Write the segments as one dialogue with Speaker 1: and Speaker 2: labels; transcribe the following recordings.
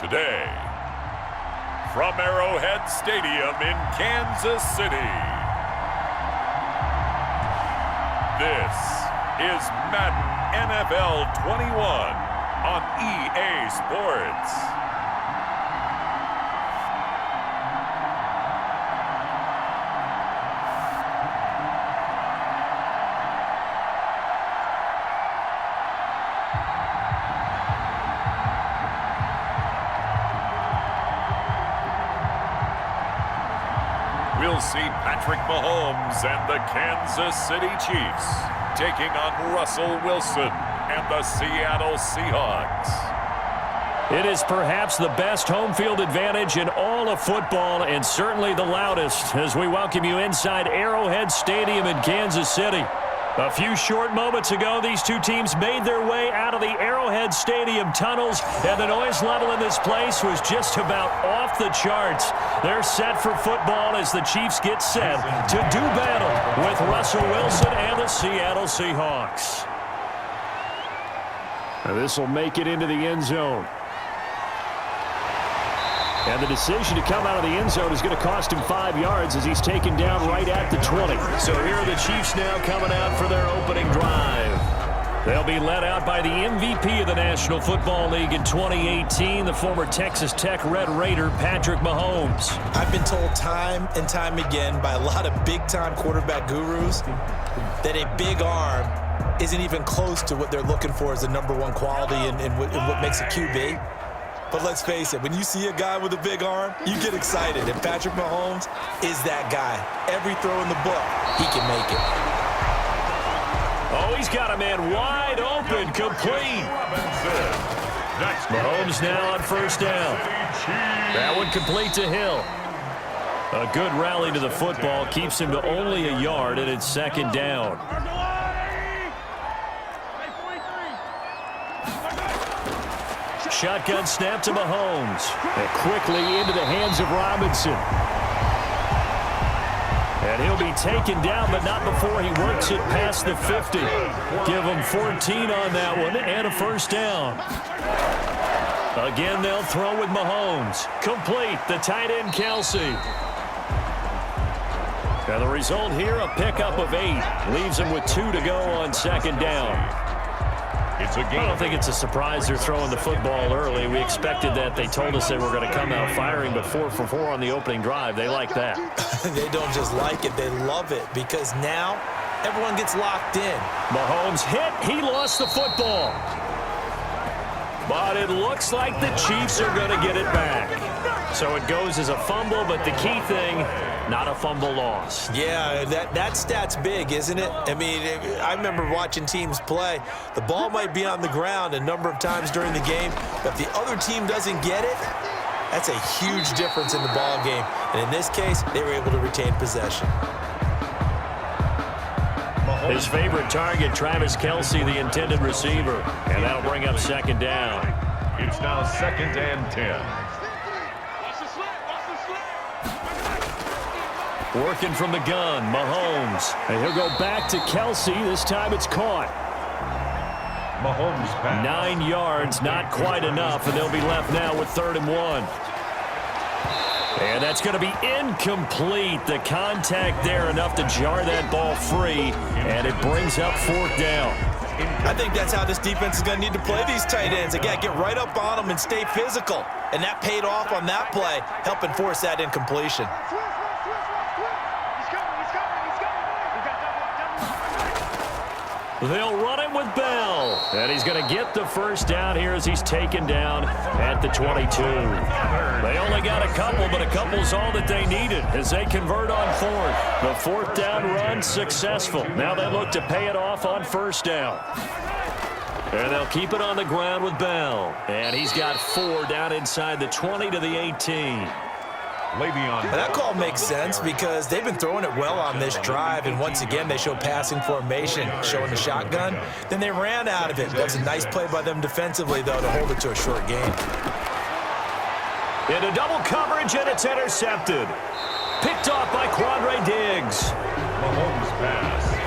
Speaker 1: Today, from Arrowhead Stadium in Kansas City, this is Madden NFL 21 on EA Sports. We'll see Patrick Mahomes and the Kansas City Chiefs taking on Russell Wilson and the Seattle Seahawks.
Speaker 2: It is perhaps the best home field advantage in all of football, and certainly the loudest, as we welcome you inside Arrowhead Stadium in Kansas City. A few short moments ago, these two teams made their way out of the Arrowhead Stadium tunnels, and the noise level in this place was just about off the charts. They're set for football as the Chiefs get set to do battle with Russell Wilson and the Seattle Seahawks. Now this will make it into the end zone. And the decision to come out of the end zone is going to cost him 5 yards as he's taken down right at the 20. So here are the Chiefs now coming out for their opening drive. They'll be led out by the MVP of the National Football League in 2018, the former Texas Tech Red Raider, Patrick Mahomes.
Speaker 3: I've been told time and time again by a lot of big-time quarterback gurus that a big arm isn't even close to what they're looking for as the #1 quality and what makes a QB. But let's face it, when you see a guy with a big arm, you get excited. And Patrick Mahomes is that guy. Every throw in the book, he can make it.
Speaker 2: Oh, he's got a man wide open, complete. Mahomes now on first down. That one complete to Hill. A good rally to the football keeps him to only a yard, and it's second down. Shotgun snap to Mahomes. And quickly into the hands of Robinson. And he'll be taken down, but not before he works it past the 50. Give him 14 on that one and a first down. Again, they'll throw with Mahomes. Complete, the tight end Kelsey. And the result here, a pickup of 8. Leaves him with 2 to go on second down. I don't think it's a surprise they're throwing the football early. We expected that. They told us they were going to come out firing, but 4 for 4 on the opening drive. They like that.
Speaker 3: They don't just like it, they love it, because now everyone gets locked in.
Speaker 2: Mahomes hit. He lost the football. But it looks like the Chiefs are going to get it back. So it goes as a fumble, but the key thing, not a fumble loss.
Speaker 3: Yeah, that stat's big, isn't it? I mean, I remember watching teams play. The ball might be on the ground a number of times during the game, but if the other team doesn't get it, that's a huge difference in the ball game. And in this case, they were able to retain possession.
Speaker 2: His favorite target, Travis Kelsey, the intended receiver. And that'll bring up second down.
Speaker 1: It's now 2nd and 10.
Speaker 2: Working from the gun, Mahomes. And he'll go back to Kelsey. This time it's caught.
Speaker 1: Mahomes pass.
Speaker 2: 9 yards, not quite enough, and they'll be left now with 3rd and 1. And that's going to be incomplete. The contact there enough to jar that ball free, and it brings up 4th down.
Speaker 3: I think that's how this defense is going to need to play these tight ends. They got to get right up on them and stay physical. And that paid off on that play, helping force that incompletion.
Speaker 2: They'll run it with Bell. And he's going to get the first down here as he's taken down at the 22. They only got a couple, but a couple's all that they needed as they convert on 4th. The 4th down run successful. Now they look to pay it off on first down. And they'll keep it on the ground with Bell. And he's got 4 down inside the 20 to the 18.
Speaker 3: That call makes sense because they've been throwing it well on this drive, and once again they show passing formation, showing the shotgun. Then they ran out of it. That's a nice play by them defensively, though, to hold it to a short gain.
Speaker 2: Into double coverage, and it's intercepted. Picked off by Quandre Diggs.
Speaker 1: Mahomes pass.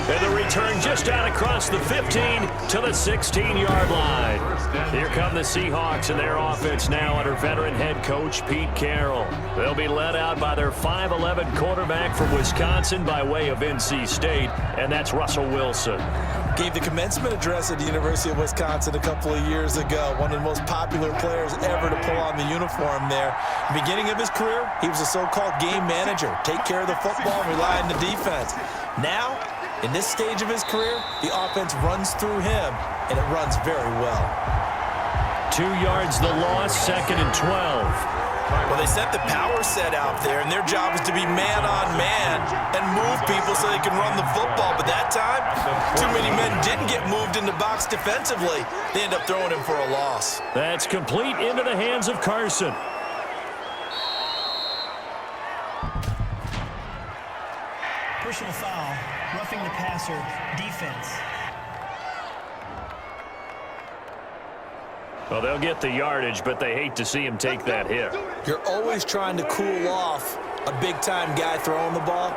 Speaker 2: And the return just out across the 15 to the 16-yard line. Here come the Seahawks and their offense now under veteran head coach Pete Carroll. They'll be led out by their 5'11" quarterback from Wisconsin by way of NC State, and that's Russell Wilson.
Speaker 3: Gave the commencement address at the University of Wisconsin a couple of years ago. One of the most popular players ever to pull on the uniform there. Beginning of his career, he was a so-called game manager. Take care of the football and rely on the defense. Now, in this stage of his career, the offense runs through him, and it runs very well.
Speaker 2: 2 yards the loss, 2nd and 12.
Speaker 3: Well, they sent the power set out there, and their job is to be man-on-man and move people so they can run the football. But that time, too many men didn't get moved in the box defensively. They end up throwing him for a loss.
Speaker 2: That's complete into the hands of Carson.
Speaker 4: Personal foul, roughing the passer, defense.
Speaker 2: Well, they'll get the yardage, but they hate to see him take that hit.
Speaker 3: You're always trying to cool off a big-time guy throwing the ball,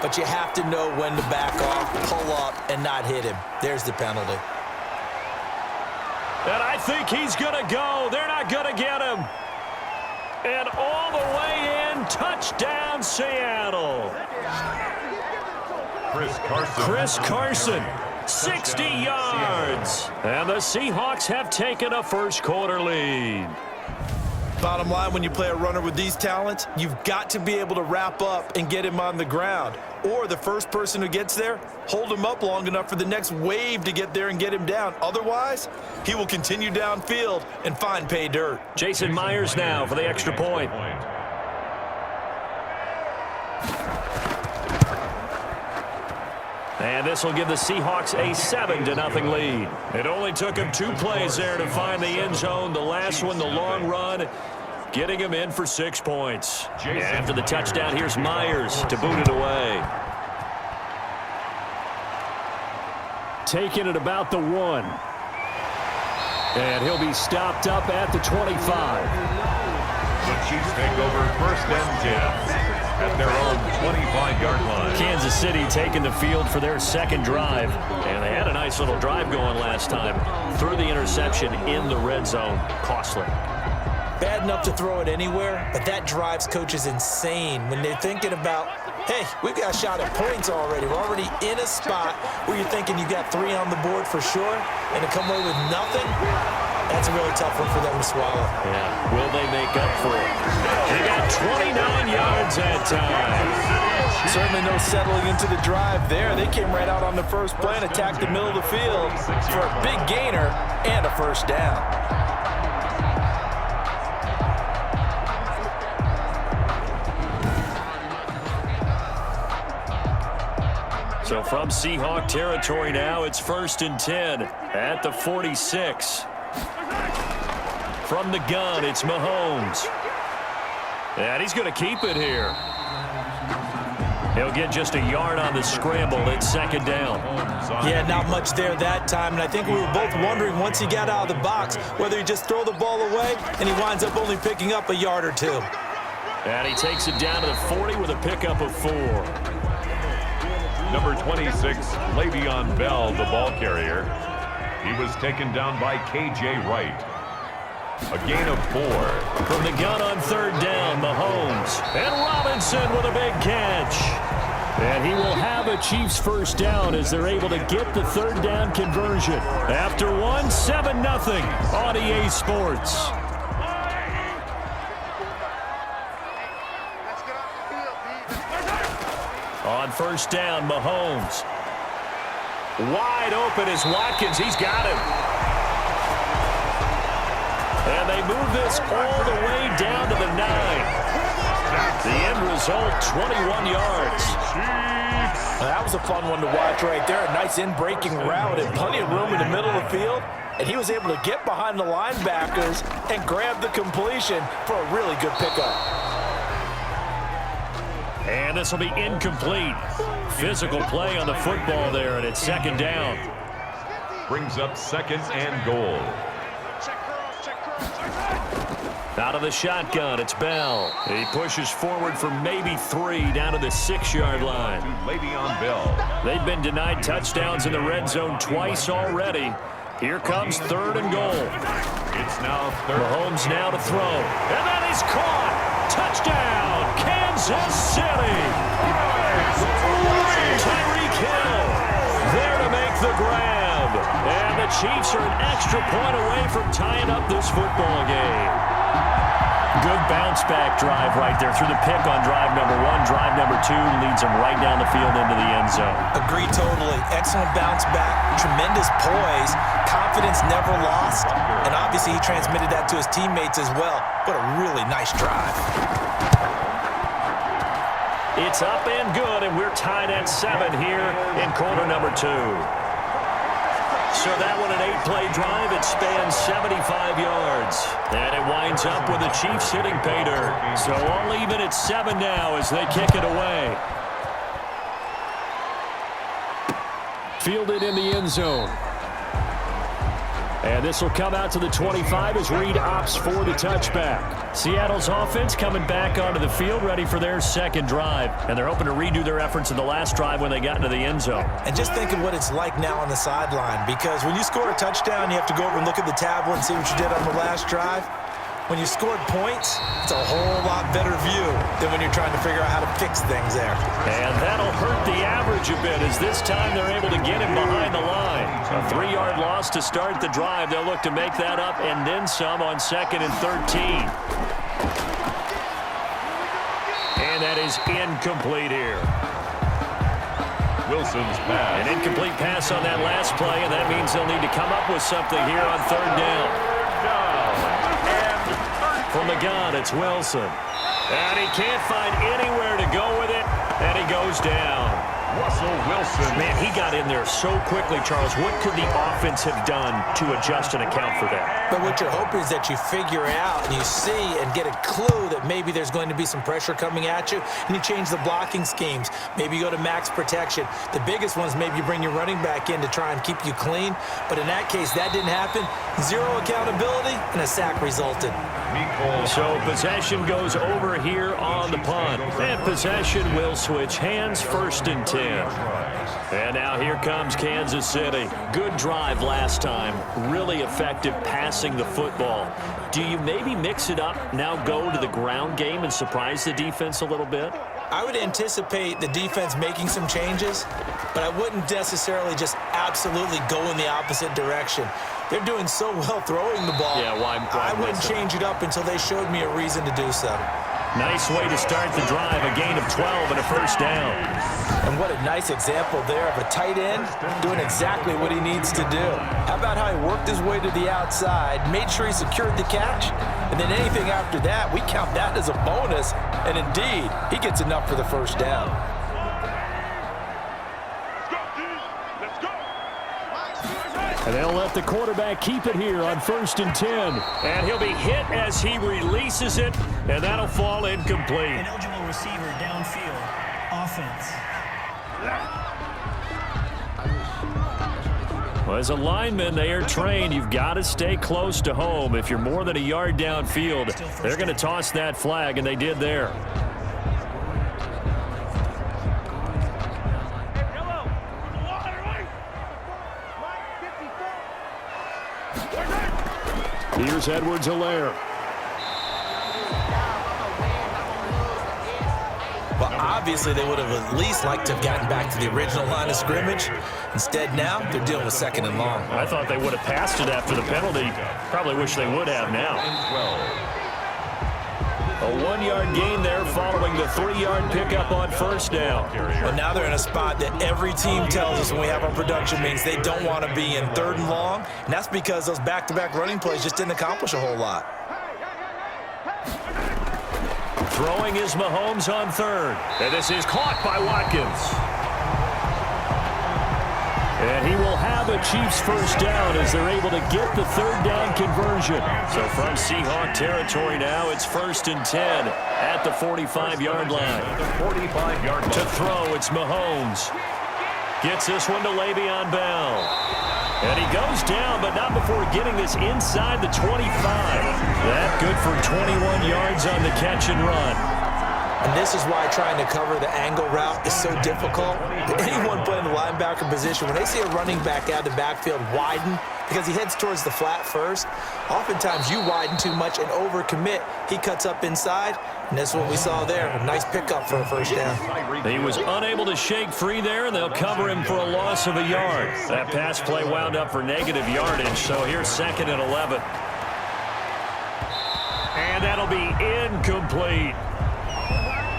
Speaker 3: but you have to know when to back off, pull up, and not hit him. There's the penalty.
Speaker 2: And I think he's going to go. They're not going to get him. And all the way in, touchdown, Seattle. Chris Carson. 60 yards. And the Seahawks have taken a first-quarter lead.
Speaker 3: Bottom line, when you play a runner with these talents, you've got to be able to wrap up and get him on the ground. Or the first person who gets there, hold him up long enough for the next wave to get there and get him down. Otherwise, he will continue downfield and find pay dirt.
Speaker 2: Jason Myers now for the extra point. And this will give the Seahawks a 7-0 lead. It only took him 2 plays there to find the end zone. The last one, the long run, getting him in for 6 points. After the touchdown, here's Myers to boot it away. Taking it about the 1. And he'll be stopped up at the 25.
Speaker 1: The Chiefs take over 1st and 10. At their own 25-yard line.
Speaker 2: Kansas City taking the field for their second drive. And they had a nice little drive going last time. Threw the interception in the red zone. Costly.
Speaker 3: Bad enough to throw it anywhere, but that drives coaches insane when they're thinking about, hey, we've got a shot at points already. We're already in a spot where you're thinking you got 3 on the board for sure, and to come away with nothing, that's a really tough one for them to swallow.
Speaker 2: Yeah. Will they make up for it? They got 29 yards that time.
Speaker 3: Certainly no settling into the drive there. They came right out on the first play and attacked the middle of the field for a big gainer and a first down.
Speaker 2: So from Seahawk territory now, it's 1st and 10 at the 46. From the gun, it's Mahomes. And he's going to keep it here. He'll get just a yard on the scramble. It's 2nd down.
Speaker 3: Yeah, not much there that time. And I think we were both wondering once he got out of the box whether he just throw the ball away and he winds up only picking up a yard or 2.
Speaker 2: And he takes it down to the 40 with a pickup of 4.
Speaker 1: Number 26, Le'Veon Bell, the ball carrier. He was taken down by K.J. Wright. A gain of 4.
Speaker 2: From the gun on 3rd down, Mahomes. And Robinson with a big catch. And he will have a Chiefs first down as they're able to get the 3rd down conversion. After 1, 7-0 on EA Sports. On 1st down, Mahomes. Wide open is Watkins. He's got him. And they move this all the way down to the 9. The end result, 21 yards.
Speaker 3: That was a fun one to watch right there. A nice in-breaking route and plenty of room in the middle of the field. And he was able to get behind the linebackers and grab the completion for a really good pickup.
Speaker 2: And this will be incomplete. Physical play on the football there, and it's 2nd down.
Speaker 1: Brings up 2nd and goal.
Speaker 2: Out of the shotgun, it's Bell. He pushes forward for maybe 3 down to the 6-yard line.
Speaker 1: To Le'Veon Bell.
Speaker 2: They've been denied touchdowns in the red zone twice already. Here comes 3rd and goal.
Speaker 1: It's now 3rd.
Speaker 2: Mahomes now to throw. And that is caught. Touchdown, Kansas City. Tyreek Hill there to make the grab. And the Chiefs are an extra point away from tying up this football game. Good bounce-back drive right there through the pick on drive number 1. Drive number 2 leads them right down the field into the end zone.
Speaker 3: Agree totally. Excellent bounce back, tremendous poise, confidence never lost, and obviously he transmitted that to his teammates as well. What a really nice drive.
Speaker 2: It's up and good, and we're tied at 7 here in quarter number 2. So that one, an 8-play drive. It spans 75 yards. And it winds up with the Chiefs hitting pay dirt. So all even at 7 now as they kick it away. Fielded in the end zone. And this will come out to the 25 as Reed opts for the touchback. Seattle's offense coming back onto the field, ready for their second drive. And they're hoping to redo their efforts in the last drive when they got into the end zone.
Speaker 3: And just think of what it's like now on the sideline, because when you score a touchdown, you have to go over and look at the tablet and see what you did on the last drive. When you scored points, it's a whole lot better view than when you're trying to figure out how to fix things there.
Speaker 2: And that'll hurt the average a bit as this time they're able to get him behind the line. A 3-yard loss to start the drive. They'll look to make that up and then some on 2nd and 13. And that is incomplete here.
Speaker 1: Wilson's pass.
Speaker 2: An incomplete pass on that last play, and that means they'll need to come up with something here on 3rd down. From the gun, it's Wilson. And he can't find anywhere to go with it, and he goes down.
Speaker 1: Russell Wilson.
Speaker 2: Man, he got in there so quickly, Charles. What could the offense have done to adjust and account for that?
Speaker 3: But what you're hoping is that you figure out and you see and get a clue that maybe there's going to be some pressure coming at you, and you change the blocking schemes. Maybe you go to max protection. The biggest one is maybe you bring your running back in to try and keep you clean. But in that case, that didn't happen. 0 accountability, and a sack resulted.
Speaker 2: So possession goes over here on the punt. And possession will switch hands, 1st and 10. And now here comes Kansas City. Good drive last time. Really effective passing the football. Do you maybe mix it up, now go to the ground game and surprise the defense a little bit?
Speaker 3: I would anticipate the defense making some changes, but I wouldn't necessarily just absolutely go in the opposite direction. They're doing so well throwing the ball.
Speaker 2: Yeah, why
Speaker 3: I wouldn't change it up until they showed me a reason to do so.
Speaker 2: Nice way to start the drive, a gain of 12 and a 1st down.
Speaker 3: And what a nice example there of a tight end doing exactly what he needs to do. How about how he worked his way to the outside, made sure he secured the catch, and then anything after that, we count that as a bonus. And indeed, he gets enough for the 1st down.
Speaker 2: And they'll let the quarterback keep it here on 1st and 10. And he'll be hit as he releases it, and that'll fall incomplete.
Speaker 4: An eligible receiver downfield. Offense.
Speaker 2: Well, as a lineman, they are trained. You've got to stay close to home. If you're more than a yard downfield, they're going to toss that flag, and they did there. Here's Edwards-Helaire.
Speaker 3: Well, obviously, they would have at least liked to have gotten back to the original line of scrimmage. Instead, now, they're dealing with 2nd and long.
Speaker 2: I thought they would have passed it after the penalty. Probably wish they would have now. A 1-yard gain there following the 3-yard pickup on 1st down.
Speaker 3: Well, now they're in a spot that every team tells us when we have our production meetings they don't want to be in 3rd and long, and that's because those back-to-back running plays just didn't accomplish a whole lot.
Speaker 2: Throwing is Mahomes on 3rd. And this is caught by Watkins. And he will have a Chiefs 1st down as they're able to get the 3rd down conversion. So from Seahawk territory now, it's 1st and 10 at the 45-yard line. To throw, it's Mahomes. Gets this one to Le'Veon Bell. And he goes down, but not before getting this inside the 25. That good for 21 yards on the catch and run.
Speaker 3: And this is why trying to cover the angle route is so difficult. Anyone playing the linebacker position, when they see a running back out of the backfield widen, because he heads towards the flat first, oftentimes you widen too much and overcommit. He cuts up inside, and that's what we saw there. A nice pickup for a first down.
Speaker 2: He was unable to shake free there, and they'll cover him for a loss of a yard. That pass play wound up for negative yardage, so here's 2nd and 11. And that'll be incomplete.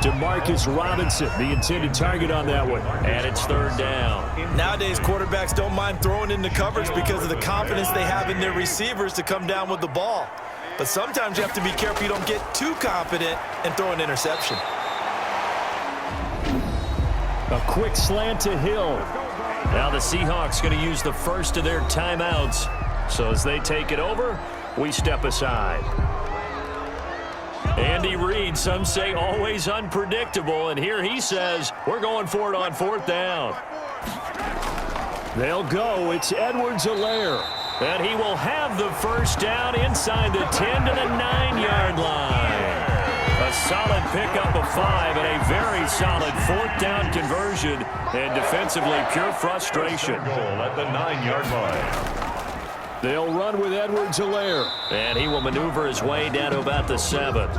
Speaker 2: Demarcus Robinson, the intended target on that one. And it's 3rd down.
Speaker 3: Nowadays, quarterbacks don't mind throwing into coverage because of the confidence they have in their receivers to come down with the ball. But sometimes you have to be careful you don't get too confident and throw an interception.
Speaker 2: A quick slant to Hill. Now the Seahawks going to use the first of their timeouts. So as they take it over, we step aside. Andy Reid, some say always unpredictable, and here he says we're going for it on 4th down. They'll go. It's Edwards-Helaire, and he will have the first down inside the 10 to the 9-yard line. A solid pickup of 5 and a very solid 4th down conversion, and defensively pure frustration.
Speaker 1: Goal at the 9-yard line.
Speaker 2: They'll run with Edwards-Helaire, and he will maneuver his way down to about the 7.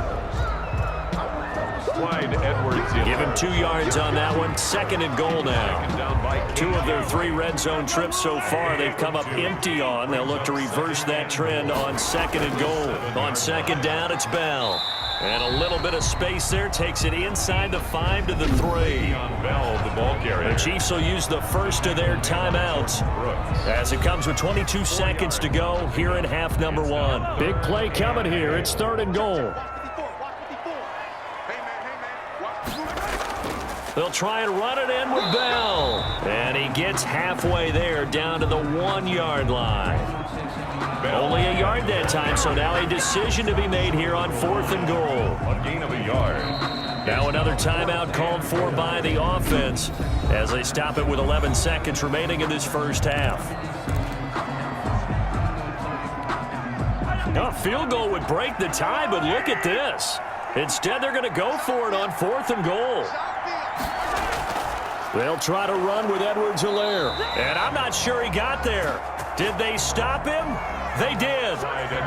Speaker 1: Clyde Edwards.
Speaker 2: Give him 2 yards on that one. 2nd and goal now. 2 of their 3 red zone trips so far they've come up empty on. They'll look to reverse that trend on 2nd and goal. On 2nd down, it's Bell. And a little bit of space there takes it inside the 5 to the 3.
Speaker 1: Bell, the ball carrier.
Speaker 2: The Chiefs will use the first of their timeouts as it comes with 22 seconds to go here in half number 1. Big play coming here. It's 3rd and goal. They'll try and run it in with Bell. And he gets halfway there down to the 1-yard line. Only a yard that time, so now a decision to be made here on 4th and goal.
Speaker 1: A gain of a yard.
Speaker 2: Now another timeout called for by the offense as they stop it with 11 seconds remaining in this first half. Now a field goal would break the tie, but look at this. Instead, they're going to go for it on 4th and goal. They'll try to run with Edwards-Helaire. And I'm not sure he got there. Did they stop him? They did.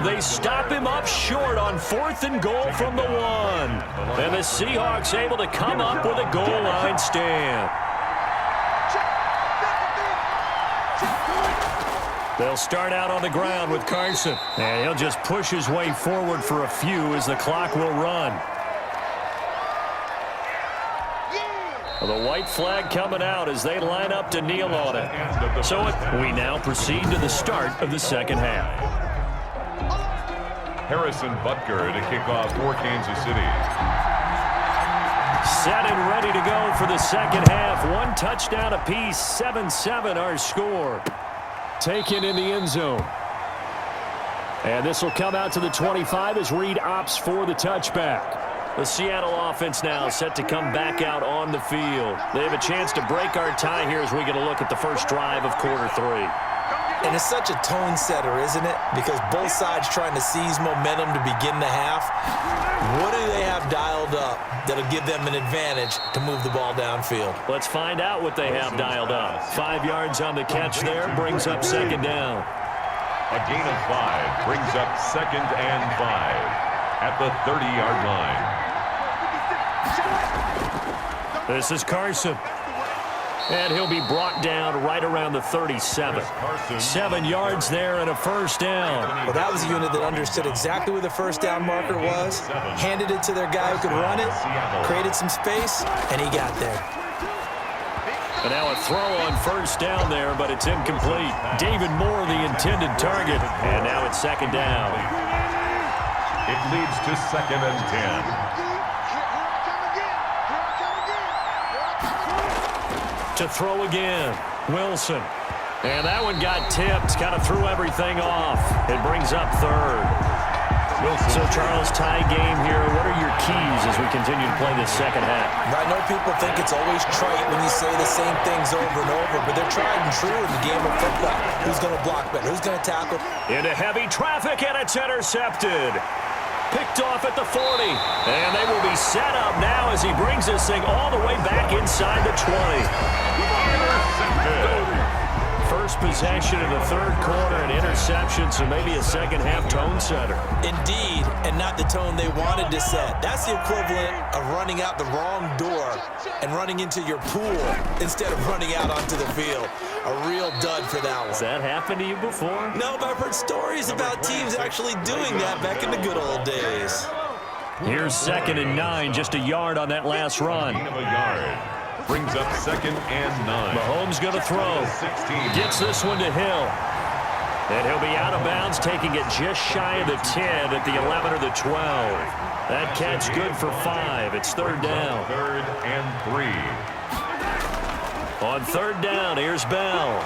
Speaker 2: They stop him up short on 4th and goal from the 1. And the Seahawks able to come up with a goal line stand. They'll start out on the ground with Carson. And he'll just push his way forward for a few as the clock will run. The white flag coming out as they line up to kneel on it. So we now proceed to the start of the 2nd half.
Speaker 1: Harrison Butker to kick off for Kansas City.
Speaker 2: Set and ready to go for the 2nd half. 1 touchdown apiece, 7-7 our score. Taken in the end zone. And this will come out to the 25 as Reid opts for the touchback. The Seattle offense now set to come back out on the field. They have a chance to break our tie here as we get a look at the first drive of quarter 3.
Speaker 3: And it's such a tone setter, isn't it? Because both sides trying to seize momentum to begin the half. What do they have dialed up that'll give them an advantage to move the ball downfield?
Speaker 2: Let's find out what they have dialed up. 5 yards on the catch there brings up 2nd down.
Speaker 1: A gain of 5 brings up 2nd and 5 at the 30-yard line.
Speaker 2: This is Carson. And he'll be brought down right around the 37. 7 yards there and a first down.
Speaker 3: Well, that was a unit that understood exactly where the first down marker was, handed it to their guy who could run it, created some space, and he got there.
Speaker 2: And now a throw on first down there, but it's incomplete. David Moore, the intended target. And now it's 2nd down.
Speaker 1: It leads to 2nd and 10.
Speaker 2: To throw again, Wilson. And that one got tipped, kind of threw everything off. It brings up 3rd. Wilson. So, Charles, tie game here. What are your keys as we continue to play this 2nd half?
Speaker 3: I know people think it's always trite when you say the same things over and over, but they're tried and true in the game of football. Who's going to block better? Who's going to tackle?
Speaker 2: Into heavy traffic, and it's intercepted. Picked off at the 40. And they will be set up now as he brings this thing all the way back inside the 20. First possession in the third quarter, an interception, so maybe a second-half tone setter.
Speaker 3: Indeed, and not the tone they wanted to set. That's the equivalent of running out the wrong door and running into your pool instead of running out onto the field. A real dud for that one.
Speaker 2: Has that happened to you before?
Speaker 3: No, but I've heard stories about teams actually doing that back in the good old days.
Speaker 2: Here's 2nd and 9, just a yard on that last run.
Speaker 1: Brings up 2nd and 9.
Speaker 2: Mahomes going to throw. Gets this one to Hill. And he'll be out of bounds, taking it just shy of the 10 at the 11 or the 12. That catch good for 5. It's 3rd down.
Speaker 1: 3rd and 3.
Speaker 2: On 3rd down, here's Bell.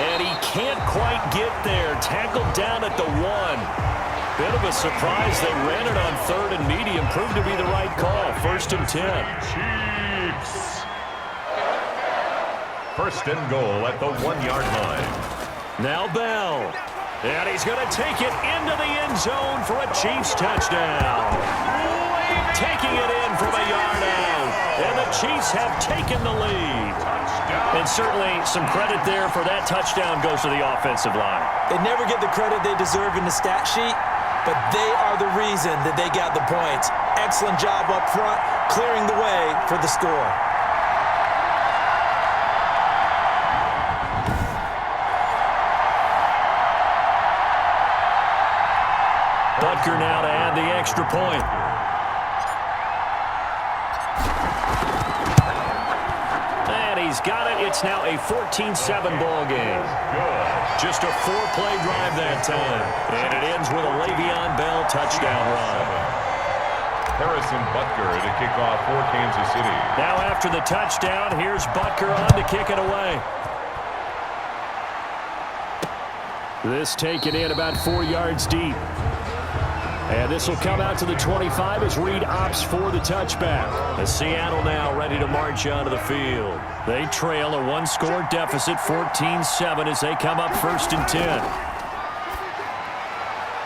Speaker 2: And he can't quite get there. Tackled down at the 1. Bit of a surprise. They ran it on 3rd and medium. Proved to be the right call. 1st and 10.
Speaker 1: Chiefs. 1st and goal at the 1-yard line.
Speaker 2: Now Bell. And he's going to take it into the end zone for a Chiefs touchdown. Taking it in from a yard out. And the Chiefs have taken the lead. And certainly some credit there for that touchdown goes to the offensive line.
Speaker 3: They never get the credit they deserve in the stat sheet, but they are the reason that they got the points. Excellent job up front, clearing the way for the score.
Speaker 2: Butker now to add the extra point. And he's got it. It's now a 14-7 ball game. Just a 4-play drive that time. And it ends with a Le'Veon Bell touchdown run.
Speaker 1: Harrison Butker to kick off for Kansas City.
Speaker 2: Now after the touchdown, here's Butker on to kick it away. This taken in about 4 yards deep. And this will come out to the 25 as Reed opts for the touchback. As Seattle now ready to march onto the field. They trail a 1-score deficit, 14-7, as they come up 1st and 10.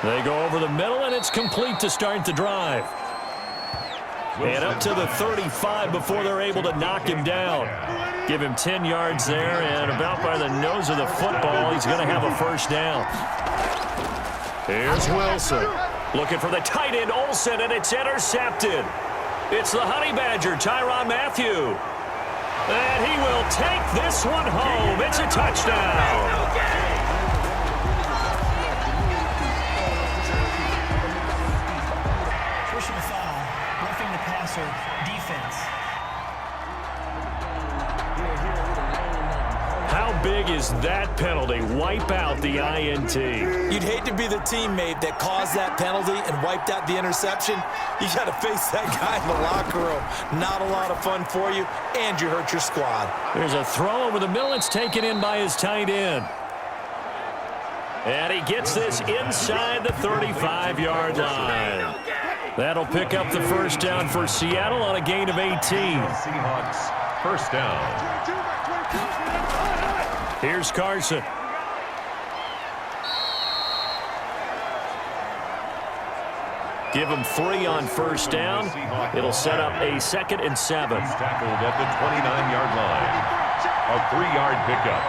Speaker 2: They go over the middle, and it's complete to start the drive. And up to the 35 before they're able to knock him down. Give him 10 yards there, and about by the nose of the football, he's going to have a 1st down. Here's Wilson. Looking for the tight end, Olsen, and it's intercepted. It's the Honey Badger, Tyrann Mathieu. And he will take this one home. It's a touchdown.
Speaker 4: Personal foul, roughing the passer, defense.
Speaker 2: How big is that penalty? Wipe out the INT.
Speaker 3: You'd hate to be the teammate that caused that penalty and wiped out the interception. You got to face that guy in the locker room. Not a lot of fun for you, and you hurt your squad.
Speaker 2: There's a throw over the middle. It's taken in by his tight end. And he gets this inside the 35-yard line. That'll pick up the 1st down for Seattle on a gain of 18.
Speaker 1: Seahawks, 1st down.
Speaker 2: Here's Carson. Give him 3 on 1st down. It'll set up a 2nd and 7.
Speaker 1: He's tackled at the 29-yard line. A 3-yard pickup.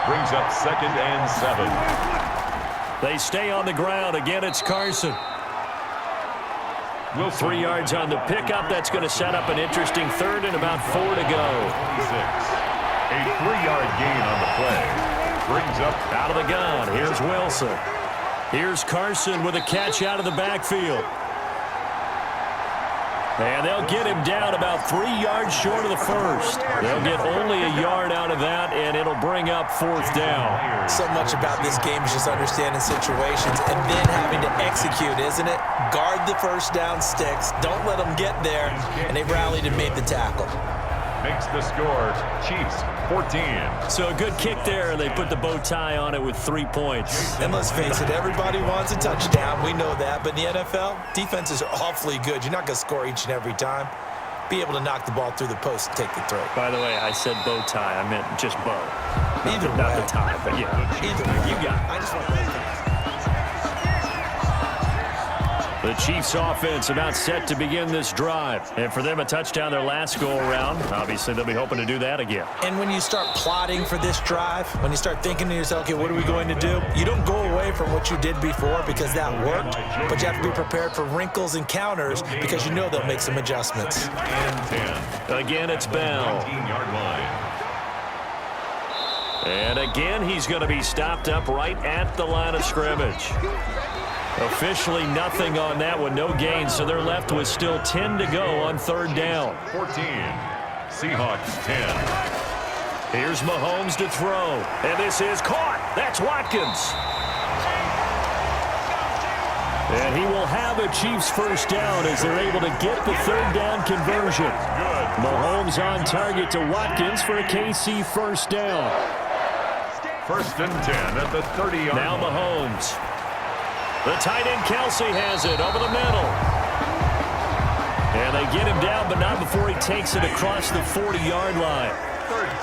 Speaker 1: Brings up 2nd and 7.
Speaker 2: They stay on the ground. Again, it's Carson. 3 yards on the pickup. That's going to set up an interesting 3rd and about 4 to go.
Speaker 1: 26. A 3-yard gain on the play. Brings up
Speaker 2: out of the gun. Here's Wilson. Here's Carson with a catch out of the backfield. And they'll get him down about 3 yards short of the 1st. They'll get only a yard out of that, and it'll bring up 4th down.
Speaker 3: So much about this game is just understanding situations and then having to execute, isn't it? Guard the 1st down sticks. Don't let them get there. And they rallied and made the tackle.
Speaker 1: Makes the score, Chiefs 14.
Speaker 2: So a good kick there, and they put the bow tie on it with 3 points.
Speaker 3: And let's face it, everybody wants a touchdown. We know that. But in the NFL, defenses are awfully good. You're not going to score each and every time. Be able to knock the ball through the post and take the throw.
Speaker 2: By the way, I said bow tie. I meant just bow.
Speaker 3: Either way.
Speaker 2: Not the tie, but yeah.
Speaker 3: Either way.
Speaker 2: You got it.
Speaker 3: I just want to
Speaker 2: The Chiefs offense about set to begin this drive. And for them, a touchdown their last go-around. Obviously, they'll be hoping to do that again.
Speaker 3: And when you start plotting for this drive, when you start thinking to yourself, okay, what are we going to do? You don't go away from what you did before because that worked, but you have to be prepared for wrinkles and counters because you know they'll make some adjustments.
Speaker 2: Again, it's Bell. And again, he's going to be stopped up right at the line of scrimmage. Officially nothing on that one, no gain, so they're left with still 10 to go on third down.
Speaker 1: 14, Seahawks 10.
Speaker 2: Here's Mahomes to throw, and this is caught. That's Watkins. And he will have a Chiefs first down as they're able to get the third down conversion. Mahomes on target to Watkins for a KC first down.
Speaker 1: First and 10 at the 30-yard line.
Speaker 2: Now Mahomes. The tight end Kelsey has it over the middle. And they get him down, but not before he takes it across the 40-yard line.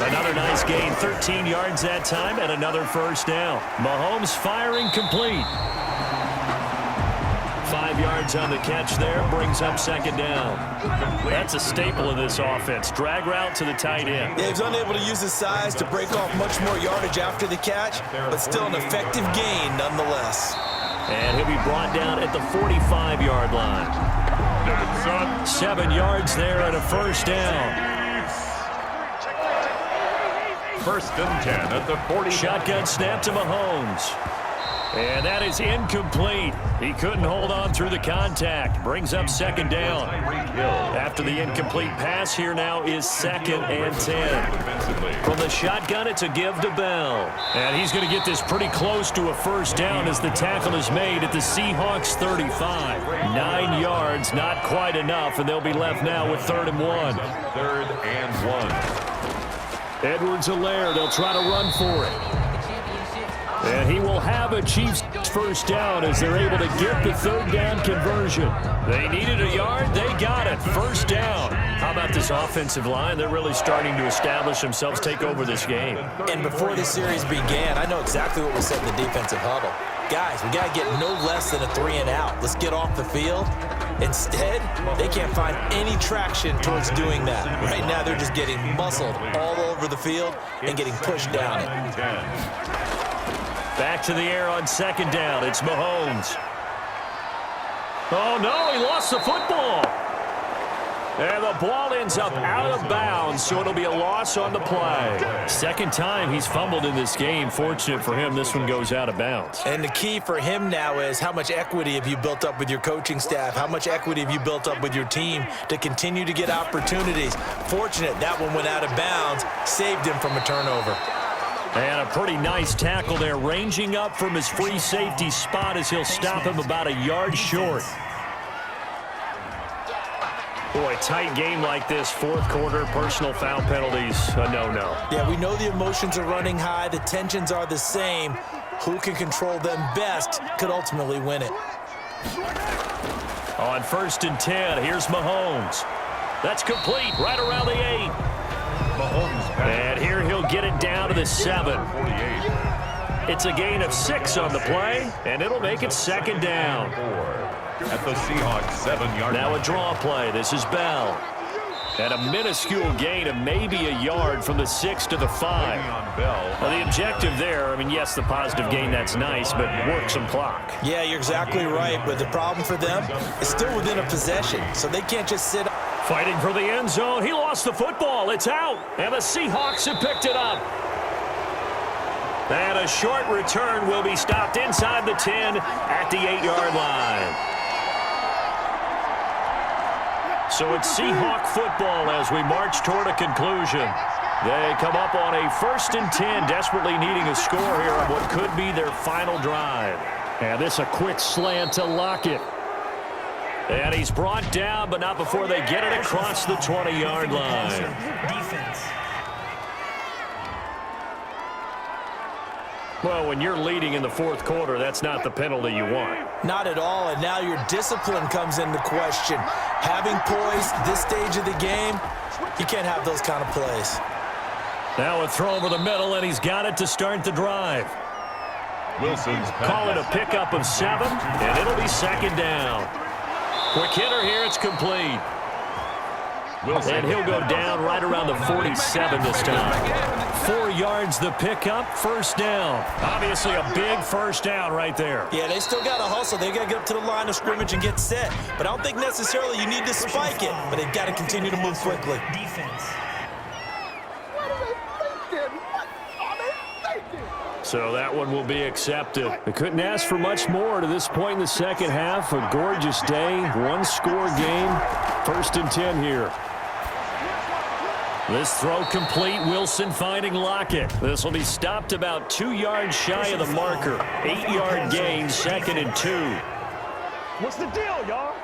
Speaker 2: Another nice gain, 13 yards that time, and another first down. Mahomes firing complete. 5 yards on the catch there, brings up second down. That's a staple of this offense. Drag route to the tight end.
Speaker 3: Yeah, he's unable to use his size to break off much more yardage after the catch, but still an effective gain nonetheless.
Speaker 2: And he'll be brought down at the 45-yard line. 7 yards there and a first down.
Speaker 1: First and 10 at the 40.
Speaker 2: Shotgun snap to Mahomes. And that is incomplete. He couldn't hold on through the contact. Brings up second down. After the incomplete pass, here now is second and 10. From the shotgun, it's a give to Bell. And he's going to get this pretty close to a first down as the tackle is made at the Seahawks 35. 9 yards, not quite enough, and they'll be left now with 3rd and 1.
Speaker 1: 3rd and 1.
Speaker 2: Edwards-Helaire, they'll try to run for it. And he will have a Chiefs first down as they're able to get the third down conversion. They needed a yard. They got it. First down. How about this offensive line? They're really starting to establish themselves, take over this game.
Speaker 3: And before this series began, I know exactly what was said in the defensive huddle. Guys, we got to get no less than a 3-and-out. Let's get off the field. Instead, they can't find any traction towards doing that. Right now, they're just getting muscled all over the field and getting pushed down it.
Speaker 2: Back to the air on second down. It's Mahomes. Oh, no, he lost the football. And the ball ends up out of bounds, so it'll be a loss on the play. Second time he's fumbled in this game. Fortunate for him, this one goes out of bounds.
Speaker 3: And the key for him now is how much equity have you built up with your coaching staff? How much equity have you built up with your team to continue to get opportunities? Fortunate that one went out of bounds, saved him from a turnover.
Speaker 2: And a pretty nice tackle there, ranging up from his free safety spot as he'll stop him about a yard short. Boy, tight game like this, fourth quarter, personal foul penalties, a no-no.
Speaker 3: Yeah, we know the emotions are running high, the tensions are the same. Who can control them best could ultimately win it.
Speaker 2: On 1st and 10, here's Mahomes. That's complete, right around the 8. And here he'll get it down to the 7. It's a gain of 6 on the play, and it'll make it second down.
Speaker 1: At the Seahawks 7-yard line.
Speaker 2: Now a draw play. This is Bell. And a minuscule gain of maybe a yard from the 6 to the 5. Well, the objective there, I mean, yes, the positive gain, that's nice, but work some clock.
Speaker 3: Yeah, you're exactly right, but the problem for them is still within a possession, so they can't just sit.
Speaker 2: Fighting for the end zone. He lost the football. It's out. And the Seahawks have picked it up. And a short return will be stopped inside the 10 at the 8-yard line. So it's Seahawk football as we march toward a conclusion. They come up on a 1st and 10, desperately needing a score here on what could be their final drive. And this a quick slant to Lockett. And he's brought down, but not before they get it across the 20-yard line.
Speaker 4: Defense.
Speaker 2: Well, when you're leading in the fourth quarter, that's not the penalty you want.
Speaker 3: Not at all, and now your discipline comes into question. Having poise this stage of the game, you can't have those kind of plays.
Speaker 2: Now a throw over the middle, and he's got it to start the drive.
Speaker 1: Wilson's
Speaker 2: Call it a pickup of 7, and it'll be second down. Quick hitter here. It's complete. And he'll go down right around the 47 this time. 4 yards the pickup, first down. Obviously a big first down right there.
Speaker 3: Yeah, they still got to hustle. They got to get up to the line of scrimmage and get set. But I don't think necessarily you need to spike it. But they've got to continue to move quickly.
Speaker 4: Defense.
Speaker 2: So that one will be accepted. They couldn't ask for much more to this point in the second half. A gorgeous day, one-score game. 1st and 10 here. This throw complete. Wilson finding Lockett. This will be stopped about 2 yards shy of the marker. 8-yard gain, 2nd and 2.
Speaker 5: What's the deal, y'all?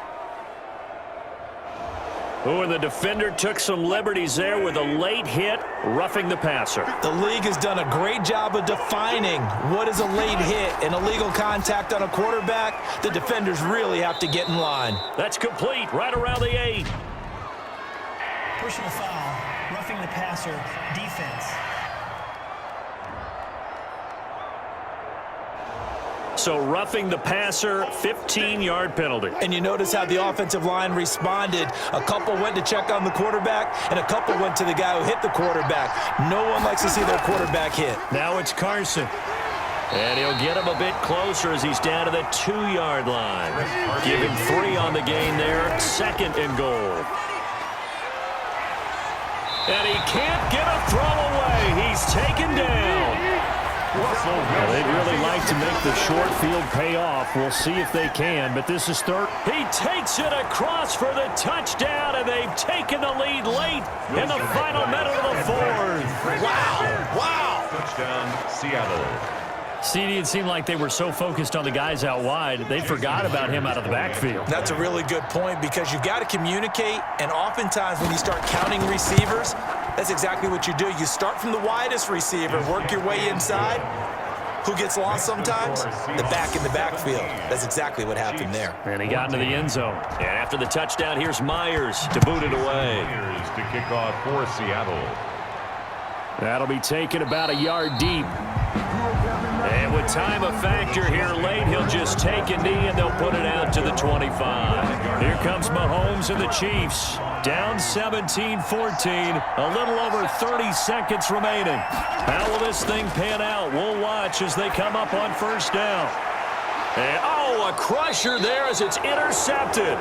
Speaker 2: Oh, and the defender took some liberties there with a late hit, roughing the passer.
Speaker 3: The league has done a great job of defining what is a late hit and illegal contact on a quarterback. The defenders really have to get in line.
Speaker 2: That's complete, right around the 8.
Speaker 4: Personal foul, roughing the passer, defense.
Speaker 2: So roughing the passer, 15-yard penalty.
Speaker 3: And you notice how the offensive line responded. A couple went to check on the quarterback, and a couple went to the guy who hit the quarterback. No one likes to see their quarterback hit.
Speaker 2: Now it's Carson. And he'll get him a bit closer as he's down to the 2-yard line. Give him 3 on the gain there, 2nd and goal. And he can't get a throw away. He's taken down. Well, they'd really like to make the short field pay off. We'll see if they can, but this is 3rd. He takes it across for the touchdown, and they've taken the lead late in the final minute of the 4th.
Speaker 3: Wow.
Speaker 1: Touchdown, Seattle.
Speaker 2: CD, it seemed like they were so focused on the guys out wide, they forgot about him out of the backfield.
Speaker 3: That's a really good point because you've got to communicate, and oftentimes when you start counting receivers, that's exactly what you do. You start from the widest receiver, work your way inside. Who gets lost sometimes? The back in the backfield. That's exactly what happened there.
Speaker 2: And he got into the end zone. And after the touchdown, here's Myers to boot it away.
Speaker 1: Myers to kick off for Seattle.
Speaker 2: That'll be taken about a yard deep. And with time a factor here late, he'll just take a knee and they'll put it out to the 25. Here comes Mahomes and the Chiefs. Down 17-14, a little over 30 seconds remaining. How will this thing pan out? We'll watch as they come up on 1st down. And, a crusher there as it's intercepted.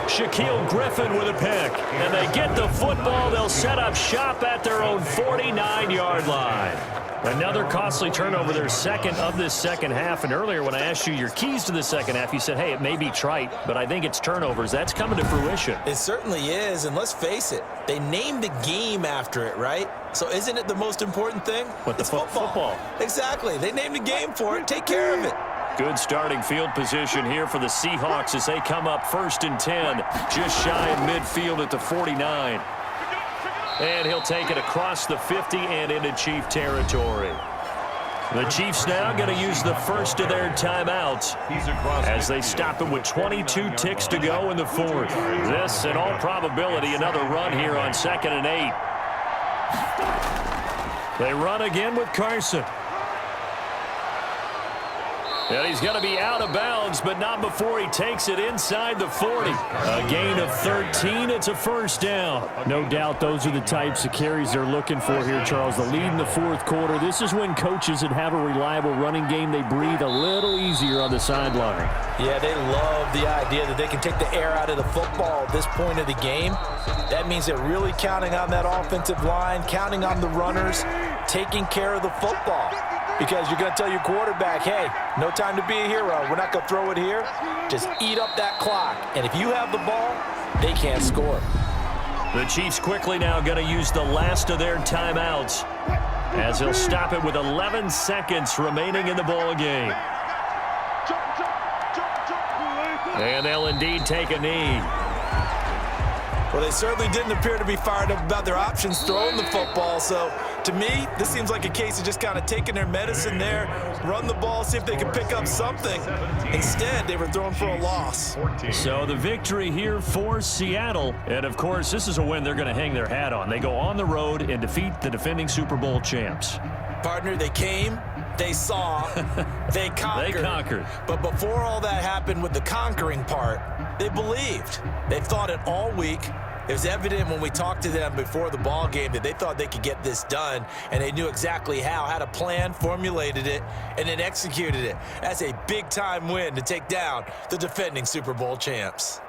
Speaker 2: Shaquille Griffin with a pick. And they get the football. They'll set up shop at their own 49-yard line. Another costly turnover, their 2nd of this second half. And earlier when I asked you your keys to the second half, you said, hey, it may be trite, but I think it's turnovers. That's coming to fruition.
Speaker 3: It certainly is, and let's face it, they named the game after it, right? So isn't it the most important thing?
Speaker 2: It's football.
Speaker 3: Exactly. They named the game for it. Take care of it.
Speaker 2: Good starting field position here for the Seahawks as they come up 1st and 10, just shy of midfield at the 49. And he'll take it across the 50 and into Chief territory. The Chiefs now going to use the first of their timeouts as they stop him with 22 ticks to go in the 4th. This, in all probability, another run here on 2nd and 8. They run again with Carson. And he's going to be out of bounds, but not before he takes it inside the 40. A gain of 13. It's a 1st down. No doubt those are the types of carries they're looking for here, Charles. The lead in the 4th quarter. This is when coaches that have a reliable running game, they breathe a little easier on the sideline.
Speaker 3: Yeah, they love the idea that they can take the air out of the football at this point of the game. That means they're really counting on that offensive line, counting on the runners, taking care of the football. Because you're going to tell your quarterback, hey, no time to be a hero. We're not going to throw it here. Just eat up that clock. And if you have the ball, they can't score.
Speaker 2: The Chiefs quickly now going to use the last of their timeouts as they'll stop it with 11 seconds remaining in the ball game. And they'll indeed take a knee.
Speaker 3: Well, they certainly didn't appear to be fired up about their options throwing the football. So, to me, this seems like a case of just kind of taking their medicine there, run the ball, see if they can pick up something. Instead, they were throwing for a loss.
Speaker 2: So the victory here for Seattle. And, of course, this is a win they're going to hang their hat on. They go on the road and defeat the defending Super Bowl champs.
Speaker 3: Partner, they came, They saw, they conquered.
Speaker 2: They conquered.
Speaker 3: But before all that happened with the conquering part, they believed. They thought it all week. It was evident when we talked to them before the ball game that they thought they could get this done, and they knew exactly how, had a plan, formulated it, and then executed it. That's a big-time win to take down the defending Super Bowl champs.